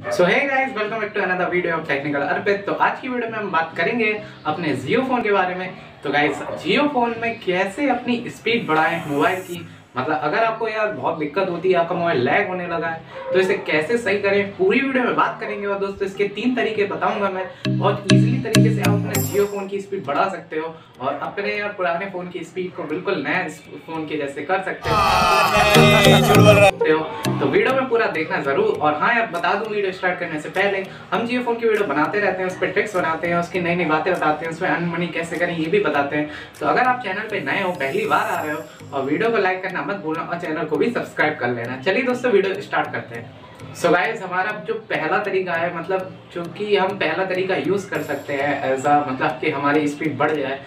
So hey guys, welcome back to another video of technical Arpit. तो आज की video में हम बात करेंगे अपने जियो फोन के बारे में। तो गाइस, जियो फोन में कैसे अपनी स्पीड बढ़ाएं मोबाइल की। मतलब अगर आपको यार बहुत दिक्कत होती है, आपका मोबाइल लैग होने लगा है, तो इसे कैसे सही करें पूरी वीडियो में बात करेंगे। और दोस्तों, इसके 3 तरीके बताऊंगा मैं। बहुत इजीली तरीके से आप अपने जियो फोन की स्पीड बढ़ा सकते हो और अपने यार पुराने फोन की स्पीड को बिल्कुल नए फोन के जैसे कर सकते हो। तो वीडियो में पूरा देखना जरूर। और हाँ यार, बता दूं, वीडियो स्टार्ट करने से पहले हम जियो फोन की वीडियो बनाते रहते हैं, उस पर ट्रिक्स बनाते हैं, उसकी नई नई बातें बताते हैं, उसमें अर्न मनी कैसे करें ये भी बताते हैं। तो अगर आप चैनल पे नए हो, पहली बार आ रहे हो, और वीडियो को लाइक करना मत भूलना और चैनल को भी सब्सक्राइब कर लेना। चलिए दोस्तों, वीडियो स्टार्ट करते हैं। सो गाइस, हमारा जो पहला तरीका है, मतलब जो कि हम पहला तरीका यूज कर सकते हैं एज अ मतलब कि हमारी स्पीड बढ़ जाए,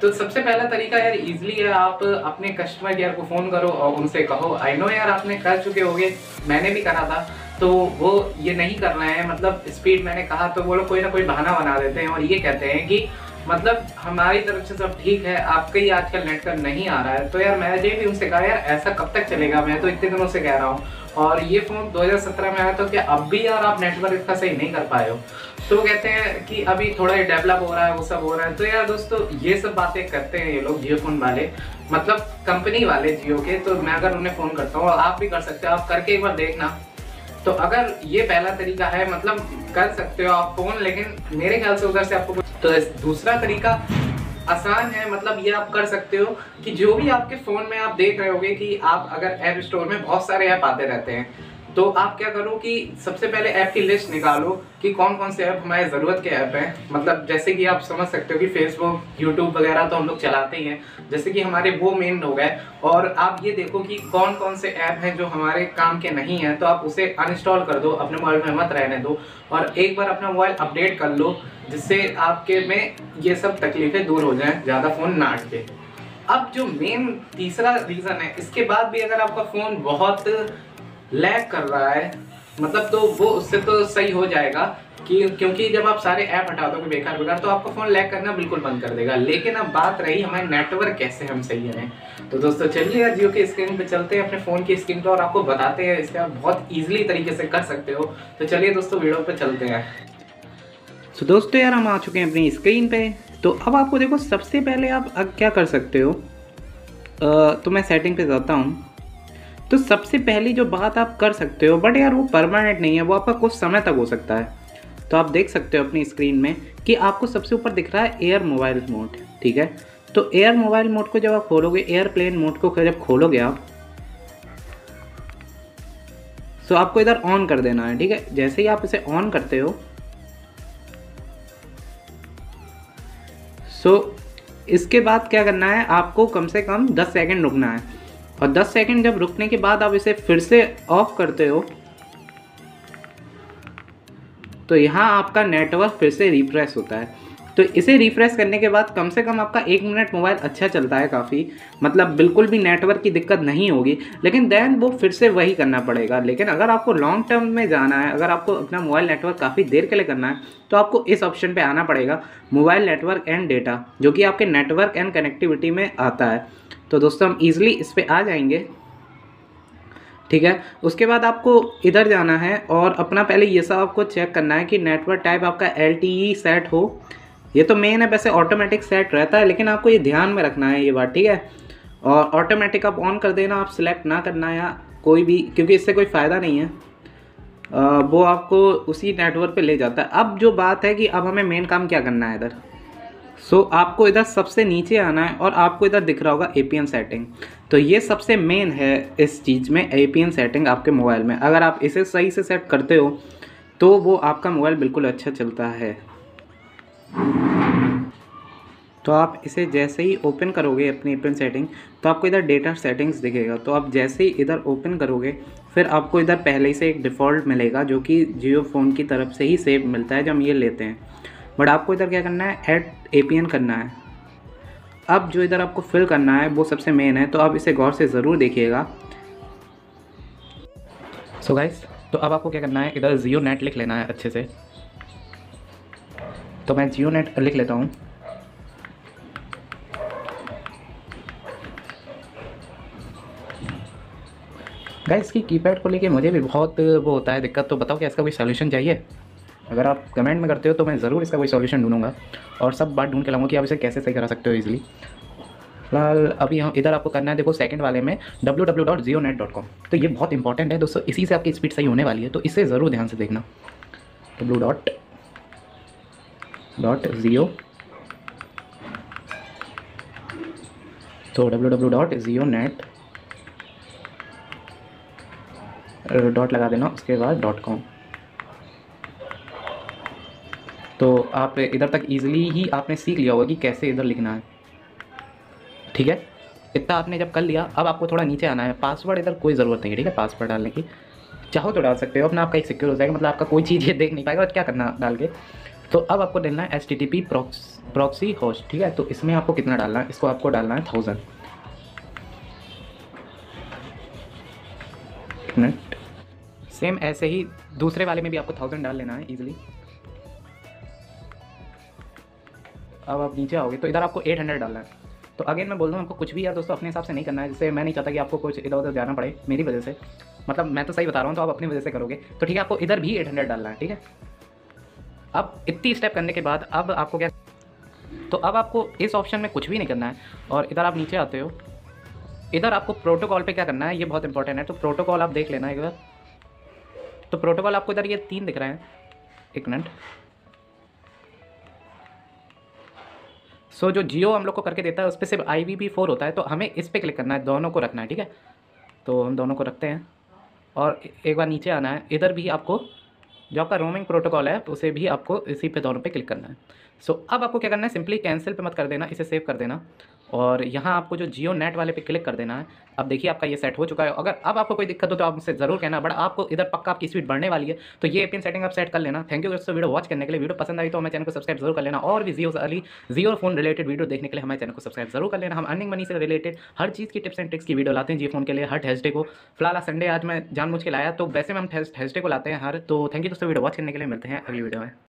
तो सबसे पहला तरीका यार इजीली है। आप अपने कस्टमर केयर को फोन करो और उनसे कहो, आई नो यार आपने कर चुके होगे, मैंने भी करा था, तो वो ये नहीं कर रहे हैं, मतलब स्पीड मैंने कहा तो वो लोग कोई ना कोई बहाना बना देते हैं और ये कहते हैं कि मतलब हमारी तरफ से सब ठीक है, आपका ही आजकल नेटवर्क नहीं आ रहा है। तो यार मैंने भी उनसे कहा, यार ऐसा कब तक चलेगा, मैं तो इतने दिनों से कह रहा हूँ और ये फोन 2017 में आया, तो क्या अब भी यार आप नेटवर्क इसका सही नहीं कर पाए हो। तो वो कहते हैं कि अभी थोड़ा डेवलप हो रहा है, वो सब हो रहा है। तो यार दोस्तों, ये सब बातें करते हैं ये लोग जियो फोन वाले, मतलब कंपनी वाले जियो के। तो मैं अगर उन्हें फोन करता हूँ, और आप भी कर सकते हो, आप करके एक बार देखना। तो अगर ये पहला तरीका है, मतलब कर सकते हो आप फोन, लेकिन मेरे ख्याल से उधर से आपको तो दूसरा तरीका आसान है। मतलब ये आप कर सकते हो कि जो भी आपके फोन में आप देख रहे होगे कि आप अगर ऐप स्टोर में बहुत सारे ऐप आते रहते हैं, तो आप क्या करो कि सबसे पहले ऐप की लिस्ट निकालो कि कौन कौन से ऐप हमारे ज़रूरत के ऐप हैं। मतलब जैसे कि आप समझ सकते हो कि फेसबुक, यूट्यूब वगैरह तो हम लोग चलाते ही हैं, जैसे कि हमारे वो मेन हो गए। और आप ये देखो कि कौन कौन से ऐप हैं जो हमारे काम के नहीं हैं, तो आप उसे अनइंस्टॉल कर दो, अपने मोबाइल में मत रहने दो, और एक बार अपना मोबाइल अपडेट कर लो, जिससे आपके में ये सब तकलीफें दूर हो जाएं, ज़्यादा फ़ोन ना अटके। अब जो मेन तीसरा रीज़न है, इसके बाद भी अगर आपका फ़ोन बहुत लैग कर रहा है, मतलब तो वो उससे तो सही हो जाएगा कि क्योंकि जब आप सारे ऐप हटा दोगे बेकार बेकार, तो आपका फ़ोन लैग करना बिल्कुल बंद कर देगा। लेकिन अब बात रही हमारे नेटवर्क कैसे हम सही करें। तो दोस्तों चलिए यार जियो की स्क्रीन पे चलते हैं, अपने फ़ोन की स्क्रीन पे, और आपको बताते हैं इसका बहुत ईजिली तरीके से कर सकते हो। तो चलिए दोस्तों, वीडियो पे चलते हैं। तो दोस्तों यार, हम आ चुके हैं अपनी स्क्रीन पे। तो अब आपको देखो, सबसे पहले आप क्या कर सकते हो, तो मैं सेटिंग पे जाता हूँ। तो सबसे पहली जो बात आप कर सकते हो, बट यार वो परमानेंट नहीं है, वो आपका कुछ समय तक हो सकता है। तो आप देख सकते हो अपनी स्क्रीन में कि आपको सबसे ऊपर दिख रहा है एयर मोबाइल मोड, ठीक है। तो एयर मोबाइल मोड को जब आप खोलोगे, एयरप्लेन मोड को जब खोलोगे आप, तो आपको इधर ऑन कर देना है, ठीक है। जैसे ही आप इसे ऑन करते हो, सो इसके बाद क्या करना है, आपको कम से कम 10 सेकंड रुकना है। और 10 सेकंड जब रुकने के बाद आप इसे फिर से ऑफ करते हो, तो यहाँ आपका नेटवर्क फिर से रिफ्रेश होता है। तो इसे रिफ्रेश करने के बाद कम से कम आपका 1 मिनट मोबाइल अच्छा चलता है काफ़ी, मतलब बिल्कुल भी नेटवर्क की दिक्कत नहीं होगी। लेकिन देन वो फिर से वही करना पड़ेगा। लेकिन अगर आपको लॉन्ग टर्म में जाना है, अगर आपको अपना मोबाइल नेटवर्क काफ़ी देर के लिए करना है, तो आपको इस ऑप्शन पे आना पड़ेगा, मोबाइल नेटवर्क एंड डेटा, जो कि आपके नेटवर्क एंड कनेक्टिविटी में आता है। तो दोस्तों, हम ईजिली इस पर आ जाएंगे, ठीक है। उसके बाद आपको इधर जाना है और अपना पहले ये सब आपको चेक करना है कि नेटवर्क टाइप आपका LTE सेट हो। ये तो मेन है, वैसे ऑटोमेटिक सेट रहता है, लेकिन आपको ये ध्यान में रखना है ये बात, ठीक है। और ऑटोमेटिक आप ऑन कर देना, आप सिलेक्ट ना करना या कोई भी, क्योंकि इससे कोई फ़ायदा नहीं है। वो आपको उसी नेटवर्क पे ले जाता है। अब जो बात है कि अब हमें मेन काम क्या करना है इधर। आपको इधर सबसे नीचे आना है और आपको इधर दिख रहा होगा APN सेटिंग। तो ये सबसे मेन है इस चीज़ में, APN सेटिंग आपके मोबाइल में। अगर आप इसे सही से सेट करते हो, तो वो आपका मोबाइल बिल्कुल अच्छा चलता है। तो आप इसे जैसे ही ओपन करोगे अपनी APN सेटिंग, तो आपको इधर डेटा सेटिंग्स दिखेगा। तो आप जैसे ही इधर ओपन करोगे, फिर आपको इधर पहले ही से एक डिफ़ॉल्ट मिलेगा, जो कि जियो फ़ोन की तरफ से ही सेव मिलता है जब हम ये लेते हैं। बट आपको इधर क्या करना है, ऐड APN करना है। अब जो इधर आपको फिल करना है वो सबसे मेन है, तो आप इसे गौर से ज़रूर देखिएगा। सो गाइस, तो अब आपको क्या करना है, इधर जियो नेट लिख लेना है अच्छे से। तो मैं जियो नेट लिख लेता हूँ। गाइस इसकी कीपैड को लेके मुझे भी बहुत वो होता है दिक्कत, तो बताओ क्या इसका कोई सॉल्यूशन चाहिए? अगर आप कमेंट में करते हो तो मैं ज़रूर इसका कोई सॉल्यूशन ढूंढूंगा और सब बात ढूंढ के लाऊंगा कि आप इसे कैसे सही करा सकते हो ईजिली। फिलहाल अभी हम इधर आपको करना है, देखो सेकंड वाले में www.zionet.com, तो ये बहुत इंपॉर्टेंट है दोस्तों, इसी से आपकी स्पीड सही होने वाली है, तो इसे ज़रूर ध्यान से देखना। www.zio, तो www.zionet डॉट लगा देना, उसके बाद .com। तो आप इधर तक ईजिली ही आपने सीख लिया होगा कि कैसे इधर लिखना है, ठीक है। इतना आपने जब कर लिया, अब आपको थोड़ा नीचे आना है। पासवर्ड इधर कोई ज़रूरत नहीं है, ठीक है, पासवर्ड डालने की चाहो तो डाल सकते हो, अपना आपका एक सिक्योर हो जाएगा, मतलब आपका कोई चीज़ ये देख नहीं पाएगा और क्या करना डाल के। तो अब आपको डालना है HTTP प्रॉक्सी होस्ट, ठीक है। तो इसमें आपको कितना डालना है, इसको आपको डालना है 1000 मिनट। सेम ऐसे ही दूसरे वाले में भी आपको 1000 डाल लेना है ईजिली। अब आप नीचे आओगे तो इधर आपको 800 डालना है। तो अगेन मैं बोल रहा हूँ आपको कुछ भी यार दोस्तों अपने हिसाब से नहीं करना है, जैसे मैं नहीं चाहता कि आपको कुछ इधर उधर जाना पड़े मेरी वजह से, मतलब मैं तो सही बता रहा हूँ तो आप अपनी वजह से करोगे तो ठीक है। आपको इधर भी 800 डालना है, ठीक है। अब इतनी स्टेप करने के बाद अब आपको क्या, तो अब आपको इस ऑप्शन में कुछ भी नहीं करना है और इधर आप नीचे आते हो, इधर आपको प्रोटोकॉल पे क्या करना है, ये बहुत इंपॉर्टेंट है। तो प्रोटोकॉल आप देख लेना एक बार, तो प्रोटोकॉल आपको इधर ये 3 दिख रहे हैं, एक मिनट। सो जो जियो हम लोग को करके देता है उस पर सिर्फ IPv4 होता है, तो हमें इस पर क्लिक करना है, दोनों को रखना है, ठीक है। तो हम दोनों को रखते हैं और एक बार नीचे आना है, इधर भी आपको जो आपका रोमिंग प्रोटोकॉल है उसे भी आपको इसी पे दोनों पे क्लिक करना है। सो अब आपको क्या करना है, सिंपली कैंसिल पे मत कर देना, इसे सेव कर देना और यहाँ आपको जो जियो नेट वाले पे क्लिक कर देना है। अब देखिए आपका ये सेट हो चुका है। अगर अब आपको कोई दिक्कत हो तो आप मुझसे ज़रूर कहना, बट आपको इधर पक्का आपकी स्पीड बढ़ने वाली है, तो ये एपीएन सेटिंग आप सेट कर लेना। थैंक यू दोस्तों वीडियो वॉच करने के लिए। वीडियो पसंद आई तो हमारे चैनल को सब्सक्राइब जरूर कर लेना और भी जियो फोन रिलेटेड वीडियो देखने के लिए हमारे चैनल को सब्सक्राइब जरूर कर लेना। हम अर्निंग मनी से रिलेटेड हर चीज़ की टिप्स एंड ट्रिक्स की वीडियो लाते हैं जियो फोन के लिए हर थर्सडे को। फिलहाल संडे आज मैं जानबूझ के लाया, तो वैसे में हम थर्सडे को लाते हैं हर। तो थैंक यू दोस्तों वीडियो वॉच करने के लिए, मिलते हैं अगली वीडियो में।